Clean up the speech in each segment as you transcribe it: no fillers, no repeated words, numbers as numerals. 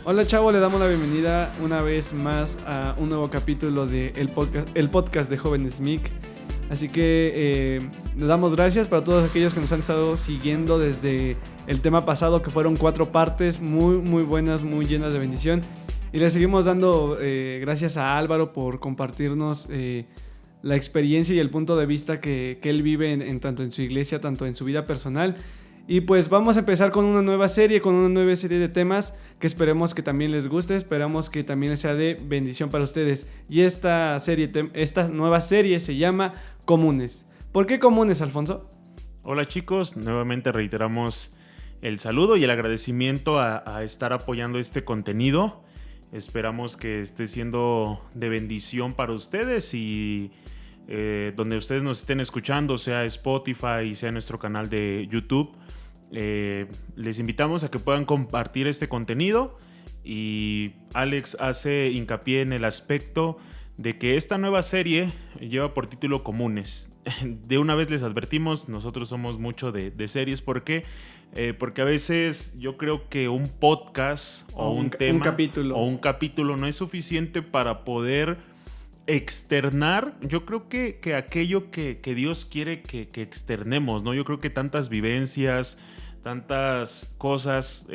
Hola chavo, le damos la bienvenida una vez más a un nuevo capítulo de el podcast de Jóvenes MIC. Así que le damos gracias para todos aquellos que nos han estado siguiendo desde el tema pasado, que fueron 4 partes muy buenas, muy llenas de bendición. Y le seguimos dando gracias a Álvaro por compartirnos la experiencia y el punto de vista que él vive en tanto en su iglesia, tanto en su vida personal. Y pues vamos a empezar con una nueva serie de temas que esperemos que también les guste, esperamos que también sea de bendición para ustedes. Y esta nueva serie se llama Comunes. ¿Por qué Comunes, Alfonso? Hola chicos, nuevamente reiteramos el saludo y el agradecimiento a estar apoyando este contenido. Esperamos que esté siendo de bendición para ustedes y donde ustedes nos estén escuchando, sea Spotify, sea nuestro canal de YouTube. Les invitamos a que puedan compartir este contenido, y Alex hace hincapié en el aspecto de que esta nueva serie lleva por título Comunes. De una vez les advertimos, nosotros somos mucho de series. ¿Por qué? Porque a veces yo creo que un podcast o un tema o un capítulo no es suficiente para poder externar, yo creo que aquello que Dios quiere que externemos, ¿no? Yo creo que tantas vivencias, tantas cosas,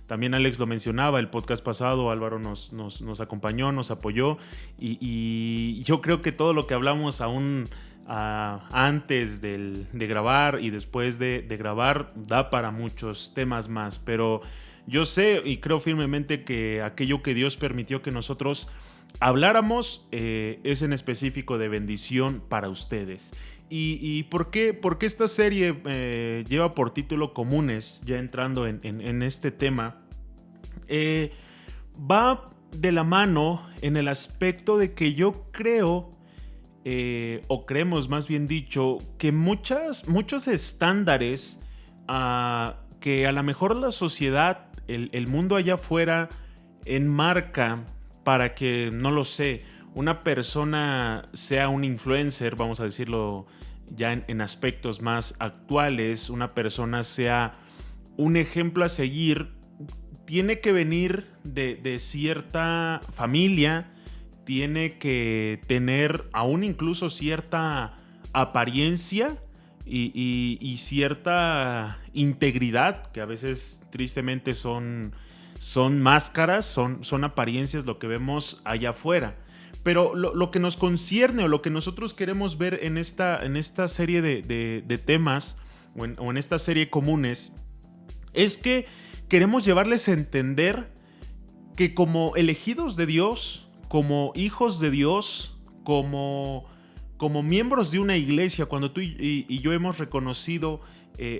también Alex lo mencionaba el podcast pasado, Álvaro nos acompañó, nos apoyó, y yo creo que todo lo que hablamos aún antes de grabar y después de grabar da para muchos temas más, pero yo sé y creo firmemente que aquello que Dios permitió que nosotros habláramos es en específico de bendición para ustedes. ¿Y por qué esta serie lleva por título Comunes? Ya entrando en este tema, va de la mano en el aspecto de que yo creo, o creemos más bien dicho, que muchos estándares que a lo mejor la sociedad, el mundo allá afuera enmarca para que, no lo sé, una persona sea un influencer, vamos a decirlo ya en aspectos más actuales, una persona sea un ejemplo a seguir, tiene que venir de cierta familia, tiene que tener aún incluso cierta apariencia y cierta integridad, que a veces tristemente son máscaras, son apariencias lo que vemos allá afuera. Pero lo que nos concierne o lo que nosotros queremos ver en esta serie de temas o en esta serie Comunes es que queremos llevarles a entender que como elegidos de Dios, como hijos de Dios, como miembros de una iglesia, cuando tú y yo hemos reconocido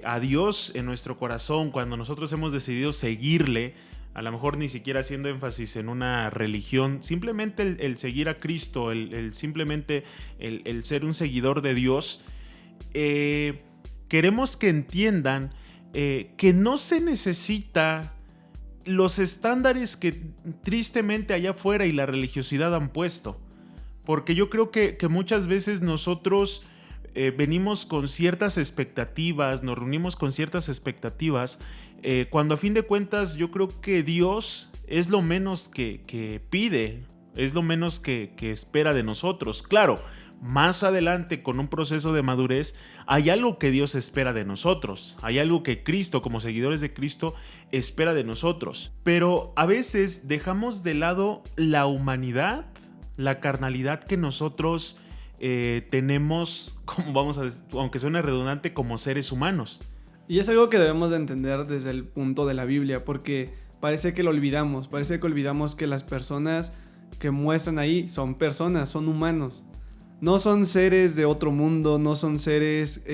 a Dios en nuestro corazón, cuando nosotros hemos decidido seguirle, a lo mejor ni siquiera haciendo énfasis en una religión, simplemente el seguir a Cristo, simplemente el ser un seguidor de Dios, queremos que entiendan que no se necesita los estándares que tristemente allá afuera y la religiosidad han puesto, porque yo creo que muchas veces nosotros venimos con ciertas expectativas, nos reunimos con ciertas expectativas, cuando a fin de cuentas yo creo que Dios es lo menos que pide, es lo menos que espera de nosotros. Claro, más adelante con un proceso de madurez hay algo que Dios espera de nosotros, hay algo que Cristo, como seguidores de Cristo, espera de nosotros, pero a veces dejamos de lado la humanidad, la carnalidad que nosotros tenemos, como vamos a decir, aunque suene redundante, como seres humanos. Y es algo que debemos de entender desde el punto de la Biblia, porque parece que lo olvidamos, que las personas que muestran ahí son personas, son humanos. No son seres de otro mundo, no son seres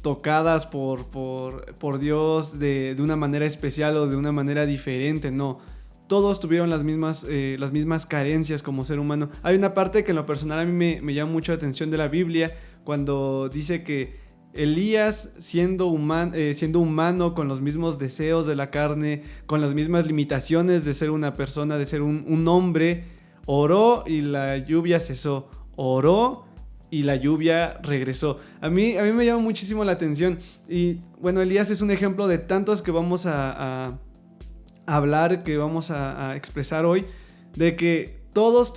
tocadas por Dios de una manera especial o de una manera diferente, no. Todos tuvieron las mismas carencias como ser humano. Hay una parte que en lo personal a mí me llama mucho la atención de la Biblia, cuando dice que Elías, siendo humano, con los mismos deseos de la carne, con las mismas limitaciones de ser una persona, de ser un hombre, oró y la lluvia cesó. Oró y la lluvia regresó. A mí me llama muchísimo la atención. Y bueno, Elías es un ejemplo de tantos que vamos a hablar, que vamos a expresar hoy, de que todos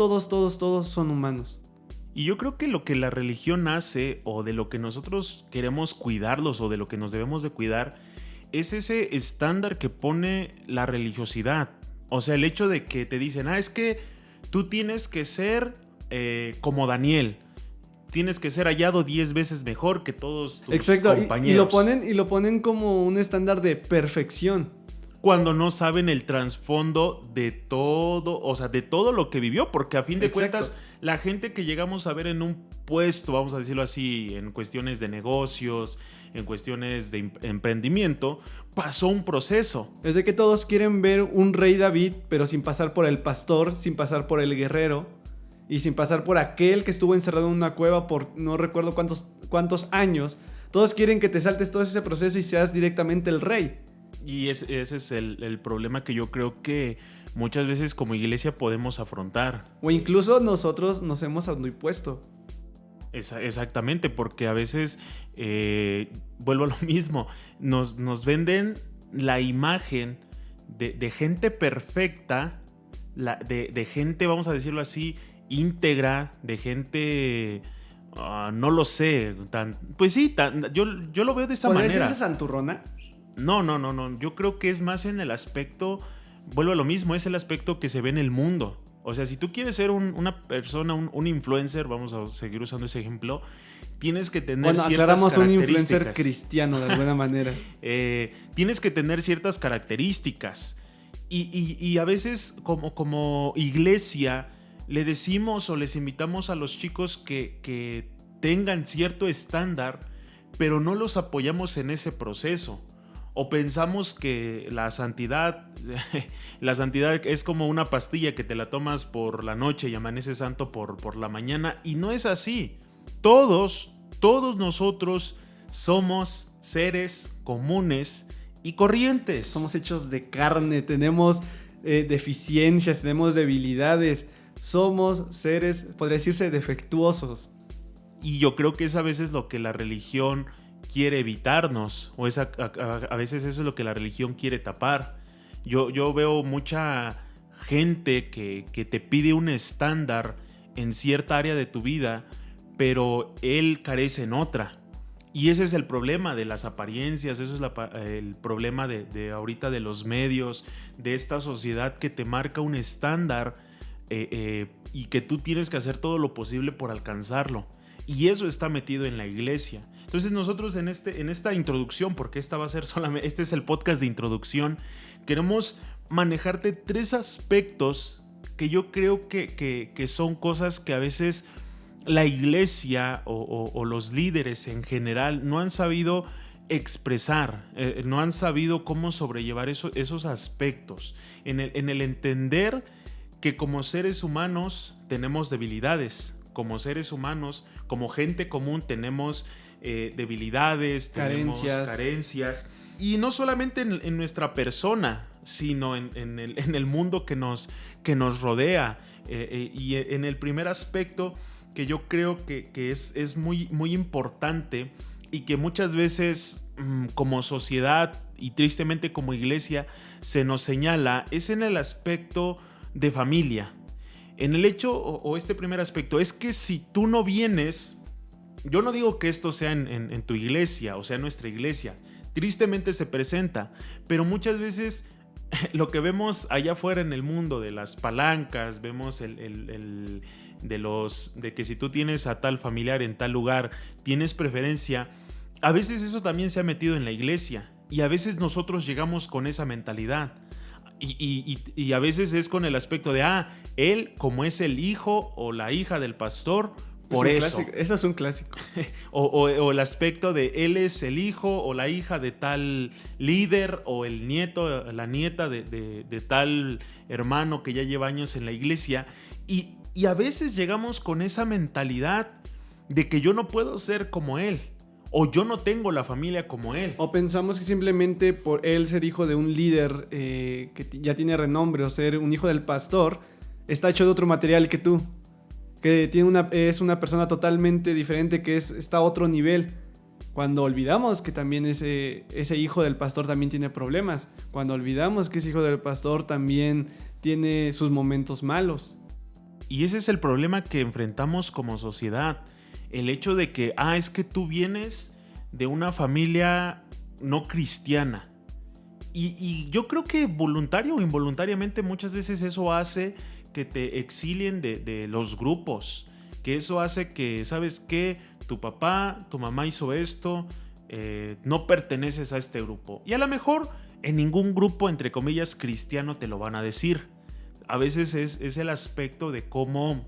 son humanos. Y yo creo que lo que la religión hace, o de lo que nosotros queremos cuidarlos, o de lo que nos debemos de cuidar, es ese estándar que pone la religiosidad. O sea, el hecho de que te dicen, es que tú tienes que ser como Daniel. Tienes que ser hallado 10 veces mejor que todos tus compañeros. Y lo ponen como un estándar de perfección. Cuando no saben el trasfondo de todo, o sea, de todo lo que vivió, porque a fin de cuentas, la gente que llegamos a ver en un puesto, vamos a decirlo así, en cuestiones de negocios, en cuestiones de emprendimiento, pasó un proceso. Es de que todos quieren ver un rey David, pero sin pasar por el pastor, sin pasar por el guerrero y sin pasar por aquel que estuvo encerrado en una cueva por no recuerdo cuántos años. Todos quieren que te saltes todo ese proceso y seas directamente el rey. Y ese es el problema que yo creo que muchas veces como iglesia podemos afrontar. O incluso nosotros nos hemos autoimpuesto. Exactamente, porque a veces, vuelvo a lo mismo, nos venden la imagen de gente perfecta, de gente, vamos a decirlo así, íntegra, de gente... no lo sé, yo lo veo de esa manera. ¿Podría decirse santurrona? No. Yo creo que es más en el aspecto, vuelvo a lo mismo, es el aspecto que se ve en el mundo. O sea, si tú quieres ser una persona, un influencer, vamos a seguir usando ese ejemplo, tienes que tener ciertas características. Un influencer cristiano de alguna manera. Tienes que tener ciertas características. Y a veces, como iglesia, le decimos o les invitamos a los chicos que tengan cierto estándar, pero no los apoyamos en ese proceso. O pensamos que la santidad es como una pastilla que te la tomas por la noche y amaneces santo por la mañana, y no es así. Todos nosotros somos seres comunes y corrientes. Somos hechos de carne, tenemos deficiencias, tenemos debilidades, somos seres, podría decirse, defectuosos. Y yo creo que es a veces lo que la religión quiere evitarnos, o a veces eso es lo que la religión quiere tapar. Yo veo mucha gente que te pide un estándar en cierta área de tu vida, pero él carece en otra. Y ese es el problema de las apariencias, eso es el problema de ahorita de los medios, de esta sociedad que te marca un estándar y que tú tienes que hacer todo lo posible por alcanzarlo. Y eso está metido en la iglesia. Entonces nosotros en esta introducción, porque este es el podcast de introducción, queremos manejarte 3 aspectos que yo creo que son cosas que a veces la iglesia o los líderes en general no han sabido expresar, no han sabido cómo sobrellevar esos aspectos, en el entender que como seres humanos tenemos debilidades. Como seres humanos, como gente común, tenemos debilidades, tenemos carencias. Y no solamente en nuestra persona, sino en el mundo que nos rodea. Y en el primer aspecto que yo creo que es muy, muy importante y que muchas veces como sociedad y tristemente como iglesia se nos señala, es en el aspecto de familia. En el hecho, o este primer aspecto, es que si tú no vienes, yo no digo que esto sea en tu iglesia, o sea, en nuestra iglesia, tristemente se presenta, pero muchas veces lo que vemos allá afuera en el mundo de las palancas, vemos de que si tú tienes a tal familiar en tal lugar, tienes preferencia, a veces eso también se ha metido en la iglesia y a veces nosotros llegamos con esa mentalidad. Y a veces es con el aspecto de, él como es el hijo o la hija del pastor, por eso. Eso es un clásico. o el aspecto de él es el hijo o la hija de tal líder o el nieto, la nieta de tal hermano que ya lleva años en la iglesia. Y a veces llegamos con esa mentalidad de que yo no puedo ser como él. O yo no tengo la familia como él. O pensamos que simplemente por él ser hijo de un líder que ya tiene renombre, o ser un hijo del pastor, está hecho de otro material que tú. Que es una persona totalmente diferente, que está a otro nivel. Cuando olvidamos que también ese hijo del pastor también tiene problemas. Cuando olvidamos que ese hijo del pastor también tiene sus momentos malos. Y ese es el problema que enfrentamos como sociedad. El hecho de que, es que tú vienes de una familia no cristiana. Y yo creo que voluntario o involuntariamente muchas veces eso hace que te exilien de los grupos. Que eso hace que, ¿sabes qué? Tu papá, tu mamá hizo esto, no perteneces a este grupo. Y a lo mejor en ningún grupo, entre comillas, cristiano te lo van a decir. A veces es el aspecto de cómo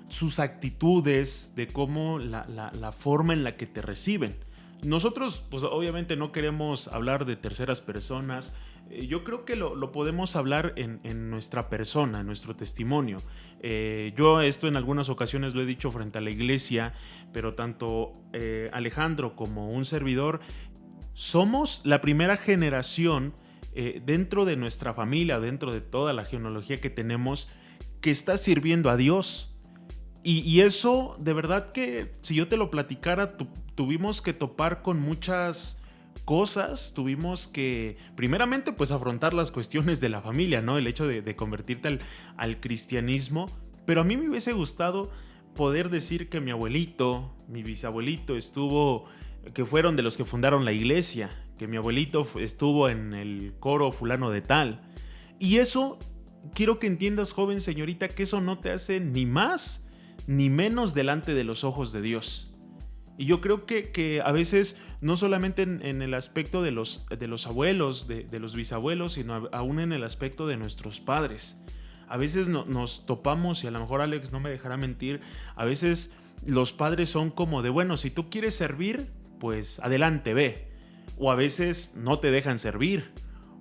sus actitudes, de cómo la forma en la que te reciben. Nosotros, pues obviamente no queremos hablar de terceras personas. Yo creo que lo podemos hablar en nuestra persona, en nuestro testimonio. Yo esto en algunas ocasiones lo he dicho frente a la iglesia, pero tanto Alejandro como un servidor somos la primera generación dentro de nuestra familia, dentro de toda la genealogía que tenemos, que está sirviendo a Dios. Y eso, de verdad que si yo te lo platicara, tuvimos que topar con muchas cosas, tuvimos que primeramente pues afrontar las cuestiones de la familia, ¿no? El hecho de convertirte al cristianismo, pero a mí me hubiese gustado poder decir que mi abuelito, mi bisabuelito que fueron de los que fundaron la iglesia, que mi abuelito estuvo en el coro fulano de tal. Y eso, quiero que entiendas, joven señorita, que eso no te hace ni más ni menos delante de los ojos de Dios. Y yo creo que a veces, no solamente en el aspecto de los abuelos, de los bisabuelos, sino aún en el aspecto de nuestros padres. A veces nos topamos, y a lo mejor Alex no me dejará mentir, a veces los padres son como de, bueno, si tú quieres servir, pues adelante, ve. O a veces no te dejan servir.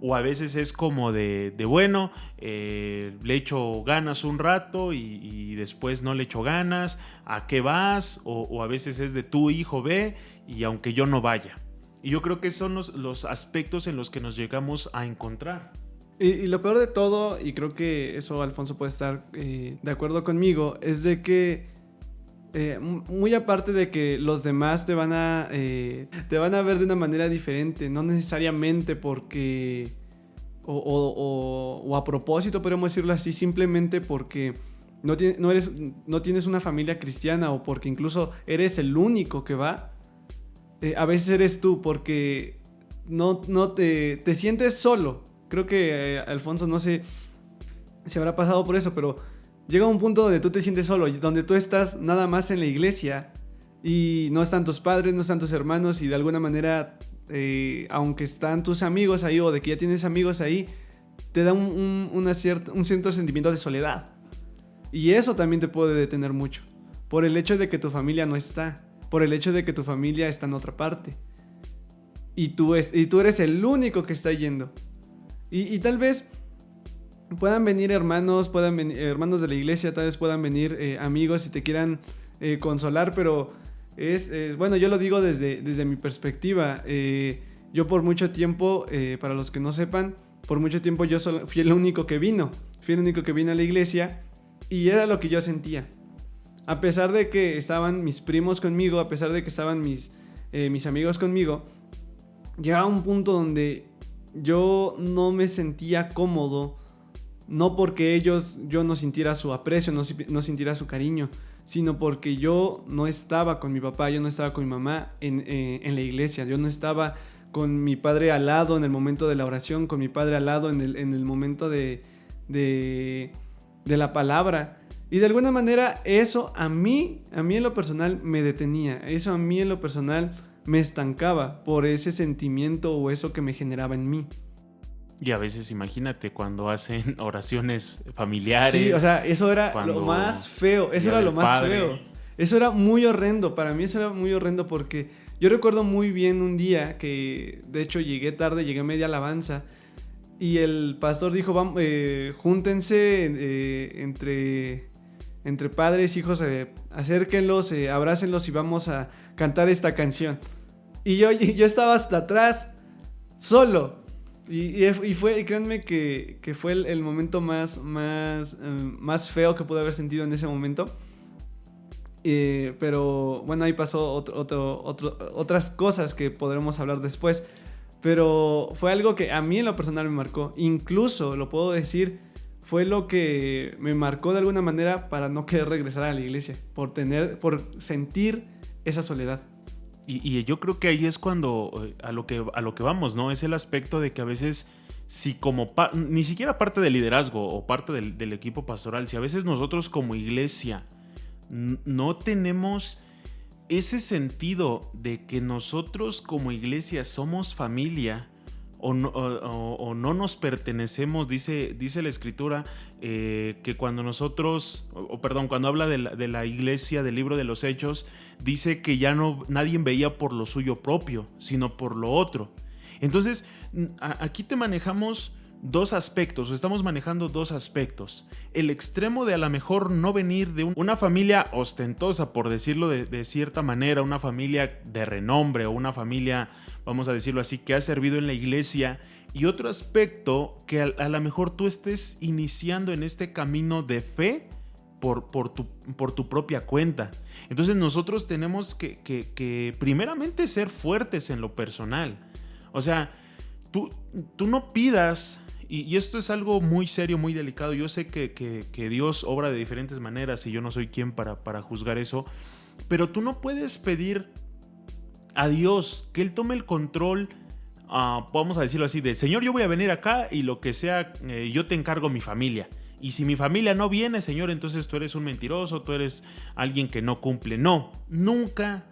O a veces es como de bueno, le echo ganas un rato y después no le echo ganas. ¿A qué vas? O a veces es de tu hijo ve y aunque yo no vaya. Y yo creo que son los aspectos en los que nos llegamos a encontrar. Y lo peor de todo, y creo que eso Alfonso puede estar de acuerdo conmigo, es de que muy aparte de que los demás te van a ver de una manera diferente, no necesariamente porque o a propósito podríamos decirlo así, simplemente porque no tienes una familia cristiana, o porque incluso eres el único que va. A veces eres tú porque no te sientes solo. Creo que Alfonso, no sé si habrá pasado por eso, pero llega un punto donde tú te sientes solo, donde tú estás nada más en la iglesia y no están tus padres, no están tus hermanos, y de alguna manera, aunque están tus amigos ahí, o de que ya tienes amigos ahí, te da un cierto sentimiento de soledad. Y eso también te puede detener mucho, por el hecho de que tu familia no está, por el hecho de que tu familia está en otra parte, y tú eres el único que está yendo. Y tal vez puedan venir hermanos de la iglesia, tal vez puedan venir amigos y te quieran consolar, pero bueno, yo lo digo desde mi perspectiva. Yo por mucho tiempo, para los que no sepan, por mucho tiempo yo fui el único que vino a la iglesia, y era lo que yo sentía. A pesar de que estaban mis primos conmigo, a pesar de que estaban mis amigos conmigo, llegaba un punto donde yo no me sentía cómodo. No porque yo no sintiera su aprecio, no sintiera su cariño, sino porque yo no estaba con mi papá, yo no estaba con mi mamá en la iglesia. Yo no estaba con mi padre al lado en el momento de la oración, con mi padre al lado en el momento de la palabra. Y de alguna manera eso a mí en lo personal me detenía. Eso a mí en lo personal me estancaba por ese sentimiento o eso que me generaba en mí. Y a veces imagínate cuando hacen oraciones familiares. Sí, o sea, eso era lo más feo. Eso era lo más feo. Eso era muy horrendo. Para mí eso era muy horrendo porque yo recuerdo muy bien un día que, de hecho, llegué tarde, llegué a media alabanza. Y el pastor dijo, júntense entre padres, hijos, acérquenlos, abrácenlos y vamos a cantar esta canción. Y yo estaba hasta atrás, solo. Y créanme que fue el momento más feo que pude haber sentido en ese momento. Pero bueno, ahí pasó otras cosas que podremos hablar después. Pero fue algo que a mí en lo personal me marcó. Incluso, lo puedo decir, fue lo que me marcó de alguna manera para no querer regresar a la iglesia. Por sentir esa soledad. Y yo creo que ahí es cuando a lo que vamos, ¿no? Es el aspecto de que a veces, si como ni siquiera parte del liderazgo o parte del equipo pastoral, si a veces nosotros como iglesia no tenemos ese sentido de que nosotros como iglesia somos familia o no nos pertenecemos, dice la escritura, que cuando nosotros, cuando habla de la iglesia del libro de los Hechos, dice que ya nadie veía por lo suyo propio, sino por lo otro. Entonces, aquí estamos manejando dos aspectos. El extremo de a lo mejor no venir de una familia ostentosa, por decirlo de cierta manera, una familia de renombre o una familia, vamos a decirlo así, que ha servido en la iglesia. Y otro aspecto que a lo mejor tú estés iniciando en este camino de fe por tu propia cuenta. Entonces nosotros tenemos que primeramente ser fuertes en lo personal. O sea, tú no pidas... Y esto es algo muy serio, muy delicado. Yo sé que Dios obra de diferentes maneras y yo no soy quien para juzgar eso. Pero tú no puedes pedir a Dios que Él tome el control, vamos a decirlo así, de Señor, yo voy a venir acá y lo que sea, yo te encargo mi familia. Y si mi familia no viene, Señor, entonces tú eres un mentiroso, tú eres alguien que no cumple. No, nunca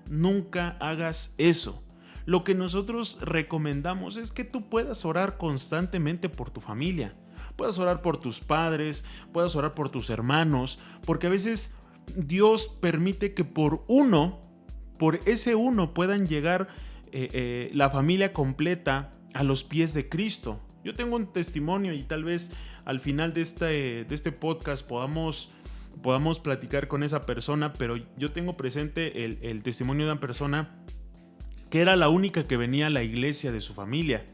hagas eso. Lo que nosotros recomendamos es que tú puedas orar constantemente por tu familia. Puedas orar por tus padres, puedas orar por tus hermanos, porque a veces Dios permite que por ese uno puedan llegar la familia completa a los pies de Cristo. Yo tengo un testimonio y tal vez al final de este podcast podamos platicar con esa persona, pero yo tengo presente el testimonio de una persona que era la única que venía a la iglesia de su familia,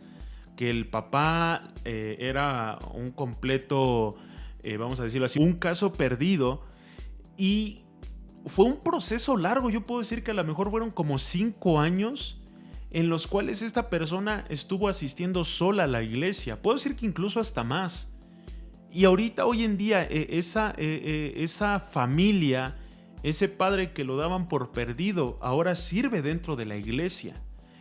que el papá era un completo, vamos a decirlo así, un caso perdido, y fue un proceso largo. Yo puedo decir que a lo mejor fueron como 5 años en los cuales esta persona estuvo asistiendo sola a la iglesia. Puedo decir que incluso hasta más. Y ahorita, hoy en día, esa familia, ese padre que lo daban por perdido, ahora sirve dentro de la iglesia.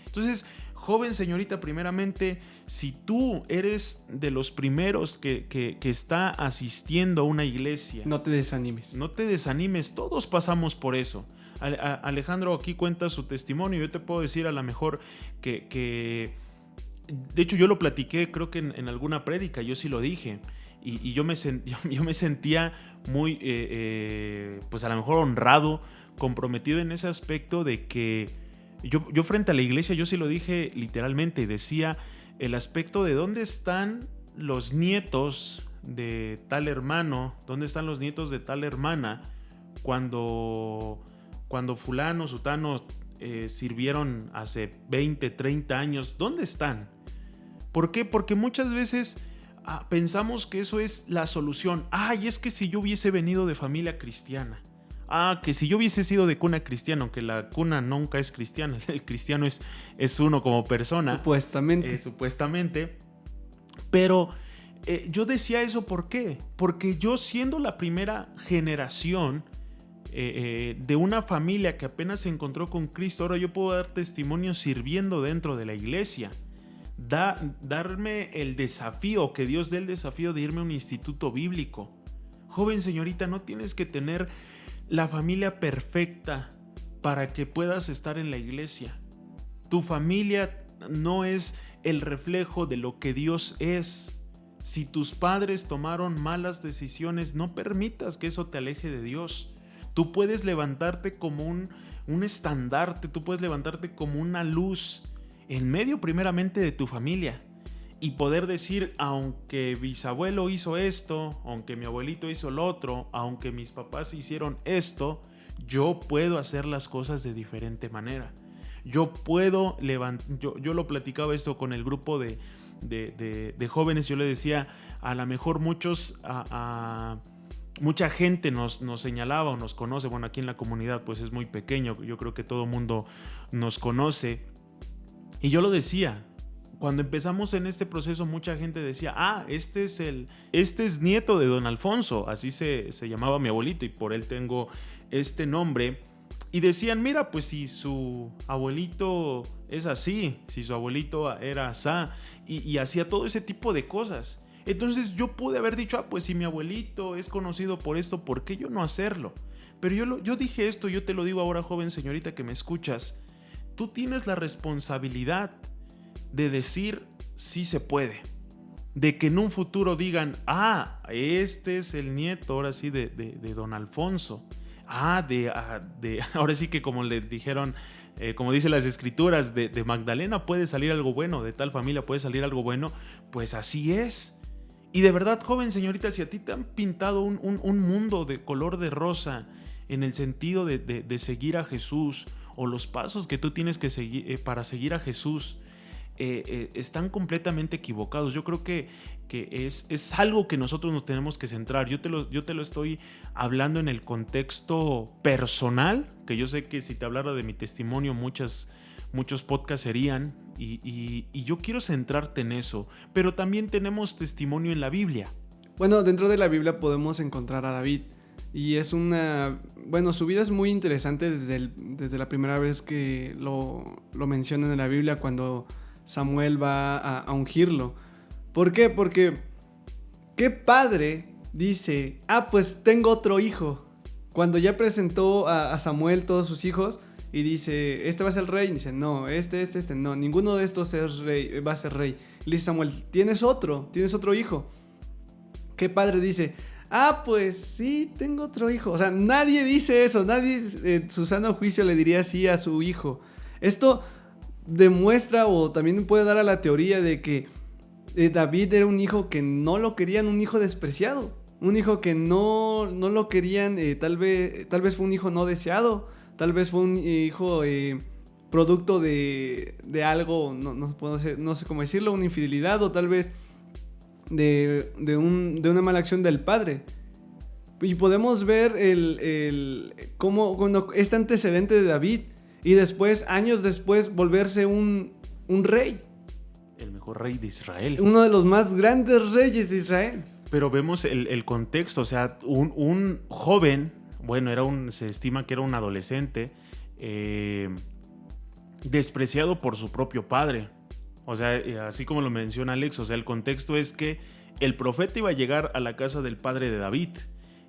Entonces, joven señorita, primeramente, si tú eres de los primeros que está asistiendo a una iglesia, no te desanimes. No te desanimes, todos pasamos por eso. Alejandro aquí cuenta su testimonio. Yo te puedo decir a lo mejor que de hecho yo lo platiqué, creo que en alguna prédica, yo sí lo dije. Y yo me sentía muy, pues a lo mejor honrado, comprometido en ese aspecto de que yo frente a la iglesia, yo sí lo dije literalmente, decía el aspecto de dónde están los nietos de tal hermano, dónde están los nietos de tal hermana, cuando fulano, sutano sirvieron hace 20, 30 años, ¿dónde están? ¿Por qué? Porque muchas veces pensamos que eso es la solución. Y es que si yo hubiese venido de familia cristiana, que si yo hubiese sido de cuna cristiana, aunque la cuna nunca es cristiana, el cristiano es uno como persona. Supuestamente. Pero yo decía eso, ¿por qué? Porque yo, siendo la primera generación de una familia que apenas se encontró con Cristo, ahora yo puedo dar testimonio sirviendo dentro de la iglesia. Darme el desafío, que Dios dé el desafío de irme a un instituto bíblico. Joven señorita, no tienes que tener la familia perfecta para que puedas estar en la iglesia. Tu familia no es el reflejo de lo que Dios es. Si tus padres tomaron malas decisiones, no permitas que eso te aleje de Dios. Tú puedes levantarte como un estandarte, tú puedes levantarte como una luz en medio primeramente de tu familia y poder decir, aunque bisabuelo hizo esto, aunque mi abuelito hizo lo otro, aunque mis papás hicieron esto, yo puedo hacer las cosas de diferente manera. Yo puedo yo lo platicaba esto con el grupo de jóvenes. Yo le decía, a lo mejor muchos mucha gente nos señalaba o nos conoce. Bueno, aquí en la comunidad pues es muy pequeño, yo creo que todo el mundo nos conoce. Y yo lo decía, cuando empezamos en este proceso mucha gente decía, este es nieto de don Alfonso, así se llamaba mi abuelito y por él tengo este nombre. Y decían, mira, pues si su abuelito es así, si su abuelito era asá, y hacía todo ese tipo de cosas. Entonces yo pude haber dicho, pues si mi abuelito es conocido por esto, ¿por qué yo no hacerlo? Pero yo dije esto, yo te lo digo ahora, joven señorita que me escuchas. Tú tienes la responsabilidad de decir sí se puede. De que en un futuro digan, este es el nieto ahora sí de don Alfonso. Ahora sí que como le dijeron, como dicen las escrituras, de Magdalena puede salir algo bueno, de tal familia puede salir algo bueno, pues así es. Y de verdad, joven señorita, si a ti te han pintado un mundo de color de rosa en el sentido de seguir a Jesús, o los pasos que tú tienes que seguir para seguir a Jesús, están completamente equivocados. Yo creo que es algo que nosotros nos tenemos que centrar. Yo te lo estoy hablando en el contexto personal, que yo sé que si te hablara de mi testimonio muchos podcasts serían, y yo quiero centrarte en eso. Pero también tenemos testimonio en la Biblia. Bueno, dentro de la Biblia podemos encontrar a David. Y es su vida es muy interesante desde la primera vez que lo mencionan en la Biblia, cuando Samuel va a ungirlo. ¿Por qué? Porque ¿qué padre dice, pues tengo otro hijo? Cuando ya presentó a Samuel todos sus hijos y dice, este va a ser rey, y dice, no, no, ninguno de estos va a ser rey. Y le dice Samuel, tienes otro hijo. ¿Qué padre dice? Pues sí, tengo otro hijo? O sea, nadie dice eso, nadie en su sano juicio le diría así a su hijo. Esto demuestra, o también puede dar a la teoría de que David era un hijo que no lo querían, un hijo despreciado, un hijo que no lo querían, tal vez fue un hijo no deseado, tal vez fue un hijo producto de algo, no sé cómo decirlo, una infidelidad, o tal vez de una mala acción del padre. Y podemos ver cómo cuando este antecedente de David, y después, años después, volverse un rey. El mejor rey de Israel. Uno de los más grandes reyes de Israel. Pero vemos el contexto, o sea, un joven, se estima que era un adolescente, despreciado por su propio padre. O sea, así como lo menciona Alex, o sea, el contexto es que el profeta iba a llegar a la casa del padre de David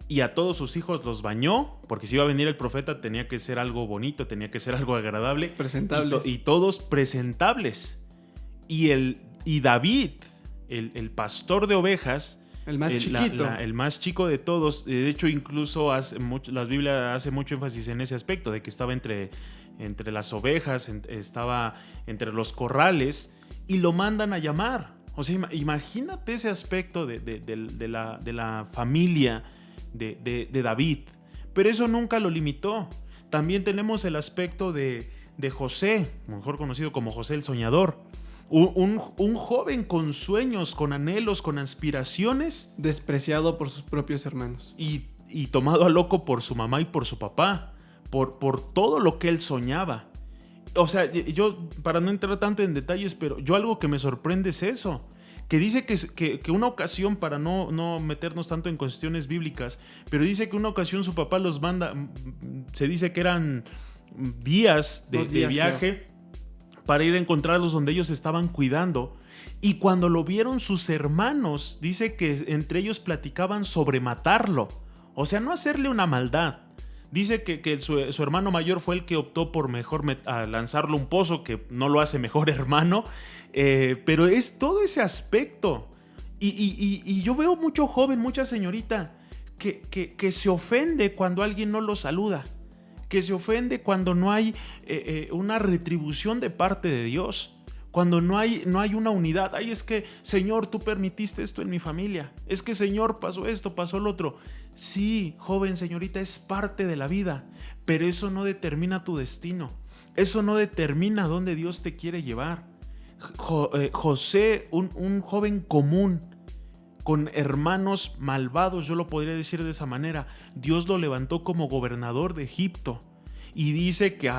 y a todos sus hijos los bañó, porque si iba a venir el profeta tenía que ser algo bonito, tenía que ser algo agradable. Presentables. Y todos presentables. Y David, el pastor de ovejas, el más chiquito, el más chico de todos, de hecho incluso la Biblia hace mucho énfasis en ese aspecto, de que estaba entre las ovejas, estaba entre los corrales, y lo mandan a llamar. O sea, imagínate ese aspecto de la familia de David. Pero eso nunca lo limitó. También tenemos el aspecto de José, mejor conocido como José el Soñador. Un joven con sueños, con anhelos, con aspiraciones. Despreciado por sus propios hermanos. Y tomado a loco por su mamá y por su papá. Por todo lo que él soñaba. O sea, yo, para no entrar tanto en detalles, pero yo algo que me sorprende es eso. Que dice que una ocasión, para no meternos tanto en cuestiones bíblicas, pero dice que una ocasión su papá los manda, se dice que eran días de viaje, claro, para ir a encontrarlos donde ellos estaban cuidando. Y cuando lo vieron sus hermanos, dice que entre ellos platicaban sobre matarlo. O sea, no hacerle una maldad. Dice que su hermano mayor fue el que optó por mejor lanzarlo a un pozo, que no lo hace mejor hermano. Pero es todo ese aspecto. Y yo veo mucho joven, mucha señorita, que se ofende cuando alguien no lo saluda. Que se ofende cuando no hay una retribución de parte de Dios. Cuando no hay una unidad. Ay, es que, Señor, tú permitiste esto en mi familia. Es que, Señor, pasó esto, pasó lo otro. Sí, joven, señorita, es parte de la vida. Pero eso no determina tu destino. Eso no determina dónde Dios te quiere llevar. José, un joven común, con hermanos malvados, yo lo podría decir de esa manera. Dios lo levantó como gobernador de Egipto. Y dice que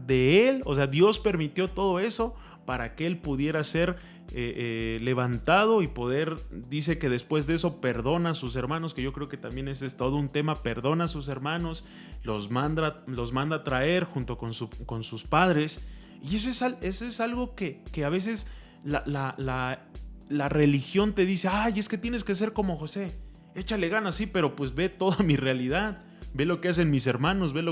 de él, o sea, Dios permitió todo eso para que él pudiera ser levantado y poder, dice que después de eso perdona a sus hermanos, que yo creo que también ese es todo un tema, perdona a sus hermanos, los manda a traer junto con sus padres. Y eso es algo que a veces la religión te dice, ay, es que tienes que ser como José, échale ganas, sí, pero pues ve toda mi realidad. Ve lo que hacen mis hermanos, ve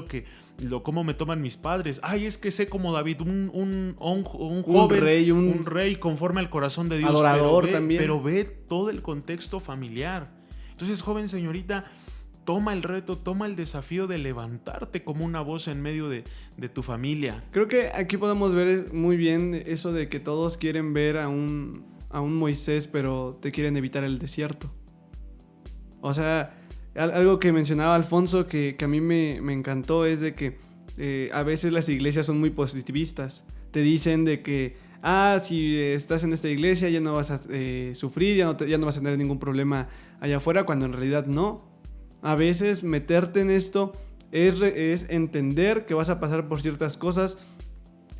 cómo me toman mis padres. Ay, es que sé como David, un joven, un rey conforme al corazón de Dios. Adorador también. Pero ve todo el contexto familiar. Entonces, joven señorita, toma el reto, toma el desafío de levantarte como una voz en medio de tu familia. Creo que aquí podemos ver muy bien eso de que todos quieren ver a un Moisés, pero te quieren evitar el desierto. O sea, algo que mencionaba Alfonso que a mí me encantó es de que a veces las iglesias son muy positivistas. Te dicen de que si estás en esta iglesia ya no vas a sufrir, ya no vas a tener ningún problema allá afuera, cuando en realidad no. A veces meterte en esto es entender que vas a pasar por ciertas cosas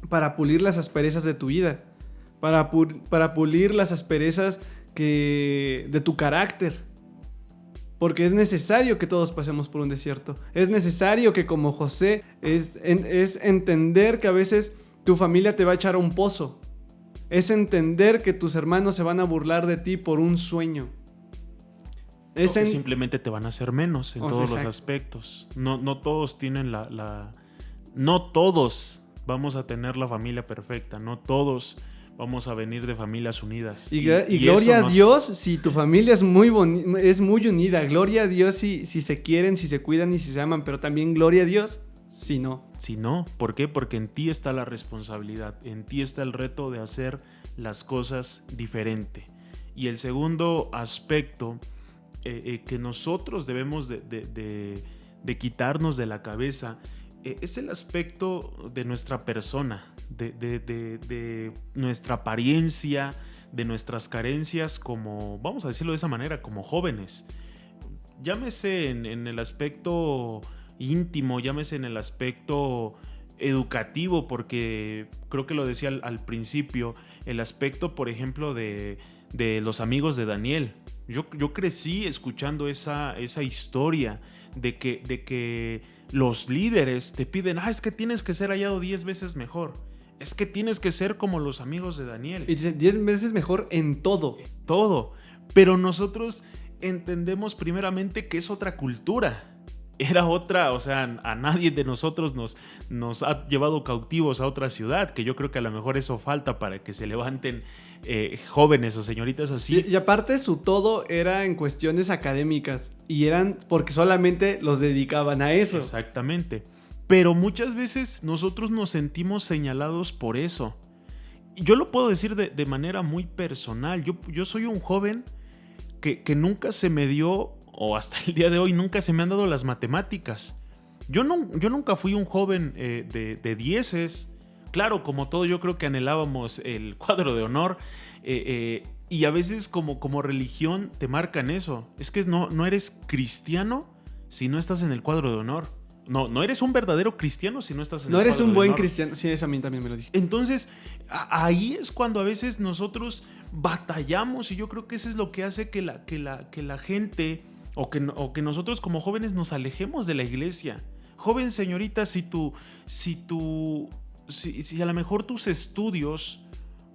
para pulir las asperezas de tu vida, para pulir las asperezas de tu carácter. Porque es necesario que todos pasemos por un desierto. Es necesario que, como José, es entender que a veces tu familia te va a echar a un pozo. Es entender que tus hermanos se van a burlar de ti por un sueño. Que simplemente te van a hacer menos en todos los aspectos. No todos tienen no todos vamos a tener la familia perfecta. No todos vamos a venir de familias unidas. Y gloria a Dios si tu familia es muy unida. Gloria a Dios si se quieren, si se cuidan y si se aman. Pero también gloria a Dios si no. Si no, ¿por qué? Porque en ti está la responsabilidad. En ti está el reto de hacer las cosas diferente. Y el segundo aspecto que nosotros debemos de quitarnos de la cabeza es el aspecto de nuestra persona, de nuestra apariencia, de nuestras carencias como, vamos a decirlo de esa manera, como jóvenes. Llámese en el aspecto íntimo, llámese en el aspecto educativo, porque creo que lo decía al principio, el aspecto, por ejemplo, de los amigos de Daniel. Yo crecí escuchando esa historia de que los líderes te piden, es que tienes que ser hallado 10 veces mejor. Es que tienes que ser como los amigos de Daniel. Y 10 veces mejor en todo. Todo. Pero nosotros entendemos primeramente que es otra cultura. Era otra, o sea, a nadie de nosotros nos ha llevado cautivos a otra ciudad, que yo creo que a lo mejor eso falta para que se levanten jóvenes o señoritas así. Y aparte su todo era en cuestiones académicas y eran porque solamente los dedicaban a eso. Exactamente. Pero muchas veces nosotros nos sentimos señalados por eso. Yo lo puedo decir de manera muy personal. Yo soy un joven que nunca se me dio, o hasta el día de hoy nunca se me han dado las matemáticas. Yo nunca fui un joven de dieces. Claro, como todo, yo creo que anhelábamos el cuadro de honor. Y a veces como religión te marcan eso. Es que no eres cristiano si no estás en el cuadro de honor. No eres un verdadero cristiano si no estás en el cuadro de honor. No eres un buen cristiano. Sí, eso a mí también me lo dije. Entonces, ahí es cuando a veces nosotros batallamos, y yo creo que eso es lo que hace que la gente o que nosotros como jóvenes nos alejemos de la iglesia. Joven señorita, si a lo mejor tus estudios,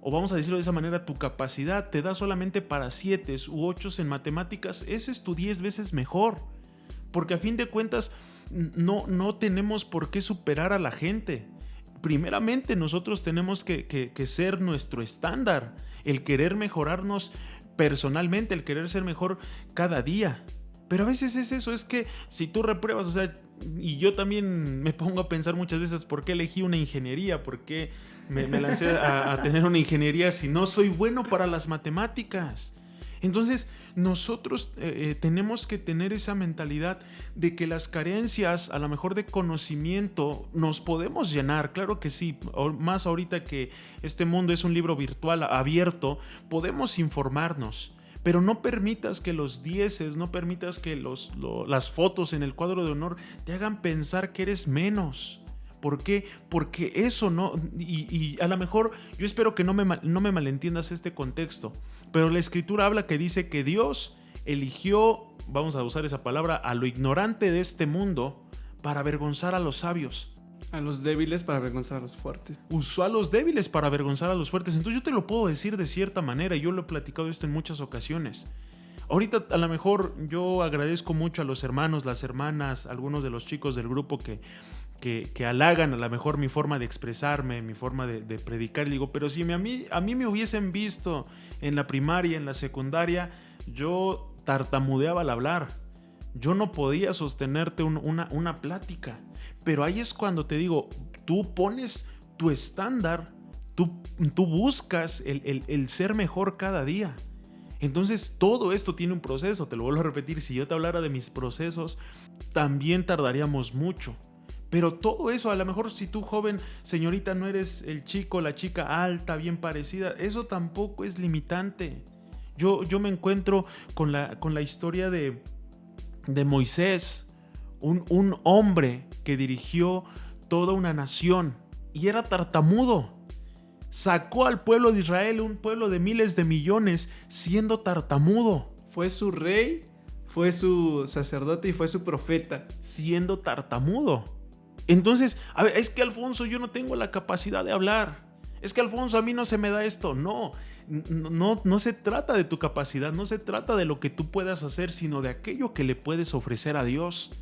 o vamos a decirlo de esa manera, tu capacidad te da solamente para 7 u 8 en matemáticas, eso es tu 10 veces mejor. Porque a fin de cuentas no tenemos por qué superar a la gente. Primeramente nosotros tenemos que ser nuestro estándar, el querer mejorarnos personalmente, el querer ser mejor cada día. Pero a veces es eso, es que si tú repruebas, o sea, y yo también me pongo a pensar muchas veces por qué elegí una ingeniería, por qué me lancé a tener una ingeniería si no soy bueno para las matemáticas. Entonces nosotros tenemos que tener esa mentalidad de que las carencias, a lo mejor de conocimiento, nos podemos llenar, claro que sí, más ahorita que este mundo es un libro virtual abierto, podemos informarnos. Pero no permitas que los dieces, no permitas que las fotos en el cuadro de honor te hagan pensar que eres menos. ¿Por qué? Porque eso no... Y a lo mejor yo espero que no me malentiendas este contexto, pero la Escritura habla que dice que Dios eligió, vamos a usar esa palabra, a lo ignorante de este mundo para avergonzar a los sabios. A los débiles para avergonzar a los fuertes. Usó a los débiles para avergonzar a los fuertes. Entonces yo te lo puedo decir de cierta manera, y yo lo he platicado esto en muchas ocasiones. Ahorita a lo mejor yo agradezco mucho a los hermanos, las hermanas, algunos de los chicos del grupo que halagan a lo mejor mi forma de expresarme, mi forma de predicar. Digo, pero si a mí me hubiesen visto en la primaria, en la secundaria, yo tartamudeaba al hablar. Yo no podía sostenerte una plática. Pero ahí es cuando te digo, tú pones tu estándar, tú buscas el ser mejor cada día. Entonces todo esto tiene un proceso, te lo vuelvo a repetir, si yo te hablara de mis procesos, también tardaríamos mucho. Pero todo eso, a lo mejor si tú, joven, señorita, no eres el chico, la chica alta, bien parecida, eso tampoco es limitante. Yo me encuentro con la historia de Moisés, un hombre que dirigió toda una nación y era tartamudo. Sacó al pueblo de Israel, un pueblo de miles de millones, siendo tartamudo. Fue su rey, fue su sacerdote y fue su profeta. Siendo tartamudo. Entonces, a ver, es que Alfonso, yo no tengo la capacidad de hablar. Es que Alfonso, a mí no se me da esto. No se trata de tu capacidad, no se trata de lo que tú puedas hacer, sino de aquello que le puedes ofrecer a Dios.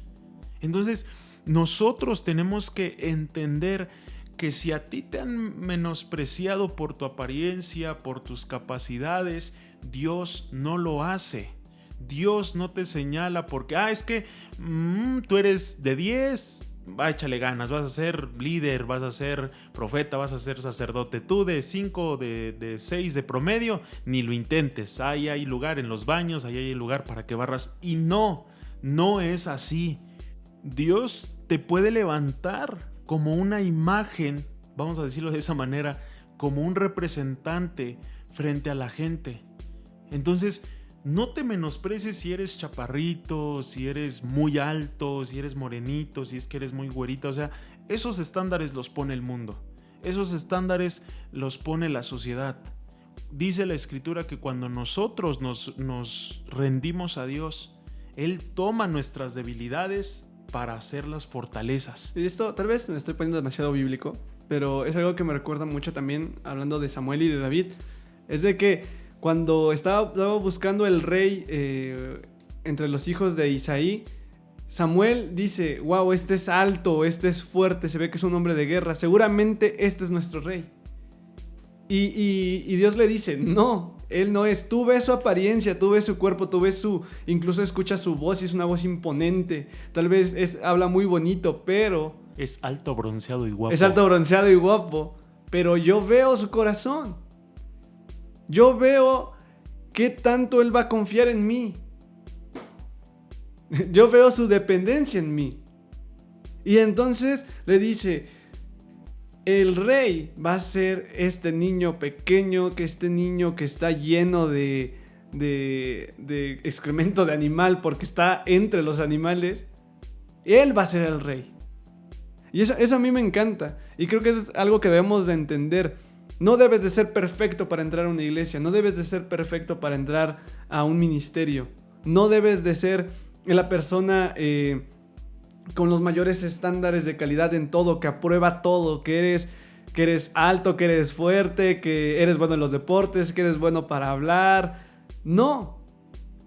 Entonces, nosotros tenemos que entender que si a ti te han menospreciado por tu apariencia, por tus capacidades, Dios no lo hace. Dios no te señala porque, es que tú eres de 10, échale ganas, vas a ser líder, vas a ser profeta, vas a ser sacerdote. Tú de 5, de 6 de promedio, ni lo intentes. Ahí hay lugar en los baños, ahí hay lugar para que barras. Y no es así. Dios te puede levantar como una imagen, vamos a decirlo de esa manera, como un representante frente a la gente. Entonces, no te menosprecies si eres chaparrito, si eres muy alto, si eres morenito, si es que eres muy güerita. O sea, esos estándares los pone el mundo. Esos estándares los pone la sociedad. Dice la Escritura que cuando nosotros nos rendimos a Dios, Él toma nuestras debilidades para hacer las fortalezas. Y esto tal vez me estoy poniendo demasiado bíblico, pero es algo que me recuerda mucho también, hablando de Samuel y de David. Es de que cuando estaba buscando el rey entre los hijos de Isaí, Samuel dice, wow, este es alto, este es fuerte, se ve que es un hombre de guerra, seguramente este es nuestro rey. Y Dios le dice, no, él no es. Tú ves su apariencia, tú ves su cuerpo, tú ves incluso escuchas su voz y es una voz imponente. Tal vez habla muy bonito, pero... Es alto, bronceado y guapo. Es alto, bronceado y guapo, pero yo veo su corazón. Yo veo qué tanto él va a confiar en mí. Yo veo su dependencia en mí. Y entonces le dice, el rey va a ser este niño pequeño, este niño que está lleno de excremento de animal porque está entre los animales. Él va a ser el rey. Y eso a mí me encanta. Y creo que es algo que debemos de entender. No debes de ser perfecto para entrar a una iglesia. No debes de ser perfecto para entrar a un ministerio. No debes de ser la persona con los mayores estándares de calidad en todo, que aprueba todo, que eres alto, que eres fuerte, que eres bueno en los deportes, que eres bueno para hablar. No.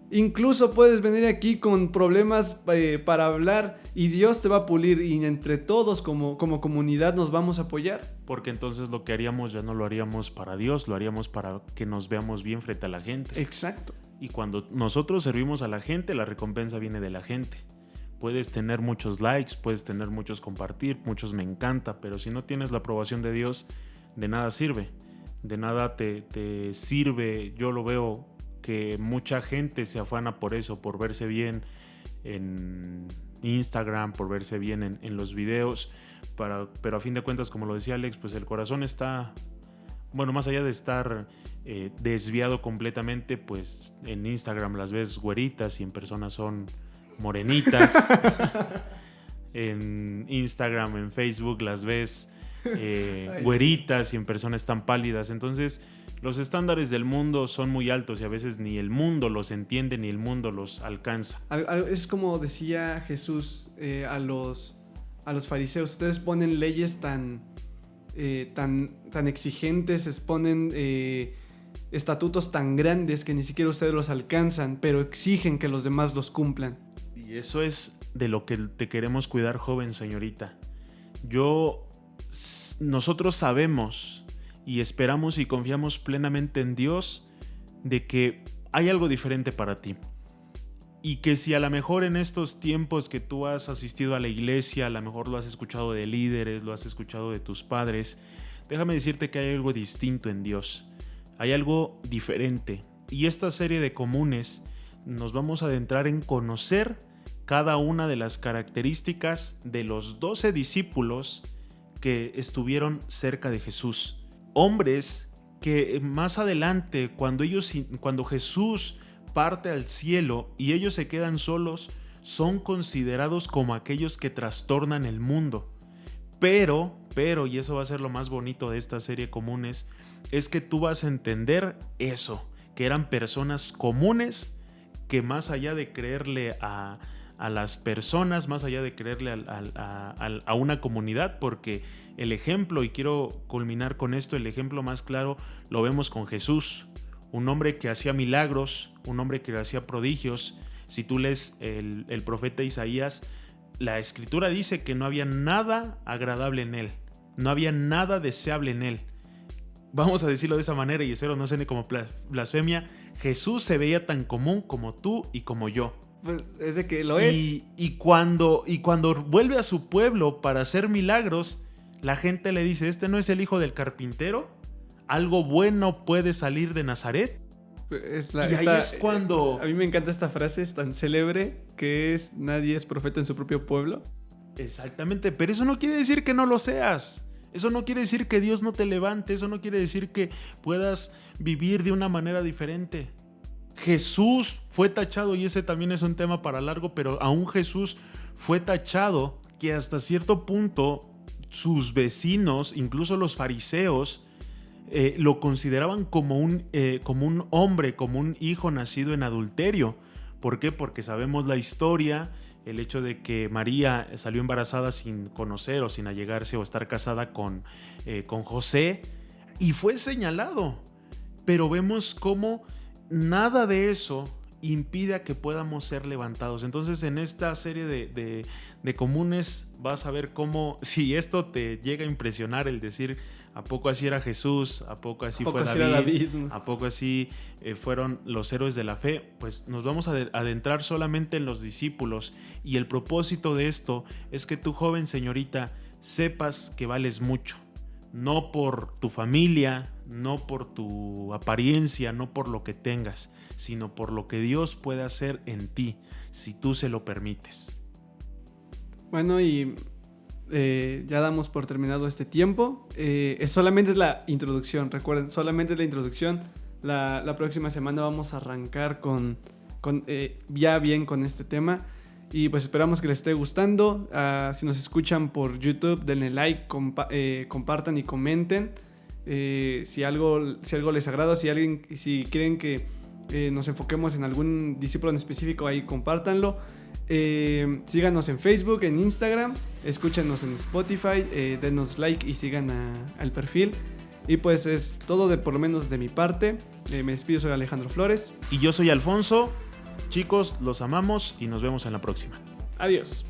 Incluso puedes venir aquí con problemas para hablar y Dios te va a pulir, y entre todos como comunidad nos vamos a apoyar. Porque entonces lo que haríamos ya no lo haríamos para Dios, lo haríamos para que nos veamos bien frente a la gente. Exacto. Y cuando nosotros servimos a la gente, la recompensa viene de la gente. Puedes tener muchos likes, puedes tener muchos compartir, muchos me encanta, pero si no tienes la aprobación de Dios, de nada sirve. De nada te sirve. Yo lo veo que mucha gente se afana por eso, por verse bien en Instagram, por verse bien en los videos, pero a fin de cuentas, como lo decía Alex, pues el corazón está bueno, más allá de estar desviado completamente, pues en Instagram las ves güeritas y en persona son morenitas. En Instagram, en Facebook las ves güeritas y en persona están pálidas. Entonces los estándares del mundo son muy altos y a veces ni el mundo los entiende ni el mundo los alcanza. Es como decía Jesús a los fariseos: ustedes ponen leyes tan exigentes, exponen estatutos tan grandes que ni siquiera ustedes los alcanzan, pero exigen que los demás los cumplan. Y eso es de lo que te queremos cuidar, joven señorita. Nosotros sabemos y esperamos y confiamos plenamente en Dios de que hay algo diferente para ti. Y que si a lo mejor en estos tiempos que tú has asistido a la iglesia, a lo mejor lo has escuchado de líderes, lo has escuchado de tus padres, déjame decirte que hay algo distinto en Dios. Hay algo diferente. Y esta serie de comunes nos vamos a adentrar en conocer cada una de las características de los 12 discípulos que estuvieron cerca de Jesús. Hombres que más adelante, cuando Jesús parte al cielo y ellos se quedan solos, son considerados como aquellos que trastornan el mundo. Pero, y eso va a ser lo más bonito de esta serie comunes, es que tú vas a entender eso, que eran personas comunes que más allá de creerle a las personas, más allá de creerle a una comunidad, porque el ejemplo, y quiero culminar con esto, el ejemplo más claro lo vemos con Jesús, un hombre que hacía milagros, un hombre que hacía prodigios. Si tú lees el profeta Isaías, la escritura dice que no había nada agradable en él, no había nada deseable en él. Vamos a decirlo de esa manera y espero no suene como blasfemia. Jesús se veía tan común como tú y como yo. Pues es de que lo es. Y cuando vuelve a su pueblo para hacer milagros, la gente le dice: ¿este no es el hijo del carpintero? ¿Algo bueno puede salir de Nazaret? Ahí es cuando... A mí me encanta esta frase, es tan célebre, que es: nadie es profeta en su propio pueblo. Exactamente, pero eso no quiere decir que no lo seas. Eso no quiere decir que Dios no te levante. Eso no quiere decir que puedas vivir de una manera diferente. Jesús fue tachado, y ese también es un tema para largo, pero aún Jesús fue tachado que hasta cierto punto sus vecinos, incluso los fariseos, lo consideraban como un hombre, como un hijo nacido en adulterio. ¿Por qué? Porque sabemos la historia, el hecho de que María salió embarazada sin conocer o sin allegarse o estar casada con José, y fue señalado. Pero vemos cómo nada de eso impide a que podamos ser levantados. Entonces, en esta serie de comunes vas a ver cómo, si esto te llega a impresionar, el decir: ¿a poco así era Jesús? ¿A poco así fue David? ¿A poco así fueron los héroes de la fe? Pues nos vamos a adentrar solamente en los discípulos, y el propósito de esto es que tú, joven señorita, sepas que vales mucho. No por tu familia, no por tu apariencia, no por lo que tengas, sino por lo que Dios puede hacer en ti, si tú se lo permites. Bueno, y ya damos por terminado este tiempo. Solamente es la introducción, recuerden, solamente es la introducción. La próxima semana vamos a arrancar con ya bien con este tema. Y pues esperamos que les esté gustando. Si nos escuchan por YouTube, denle like, compartan y comenten. Si algo les agrada, si quieren que nos enfoquemos en algún discípulo en específico, ahí compártanlo. Síganos en Facebook, en Instagram, escúchenos en Spotify, denos like y sigan al perfil. Y pues es todo por lo menos de mi parte. Me despido, soy Alejandro Flores. Y yo soy Alfonso. Chicos, los amamos y nos vemos en la próxima. Adiós.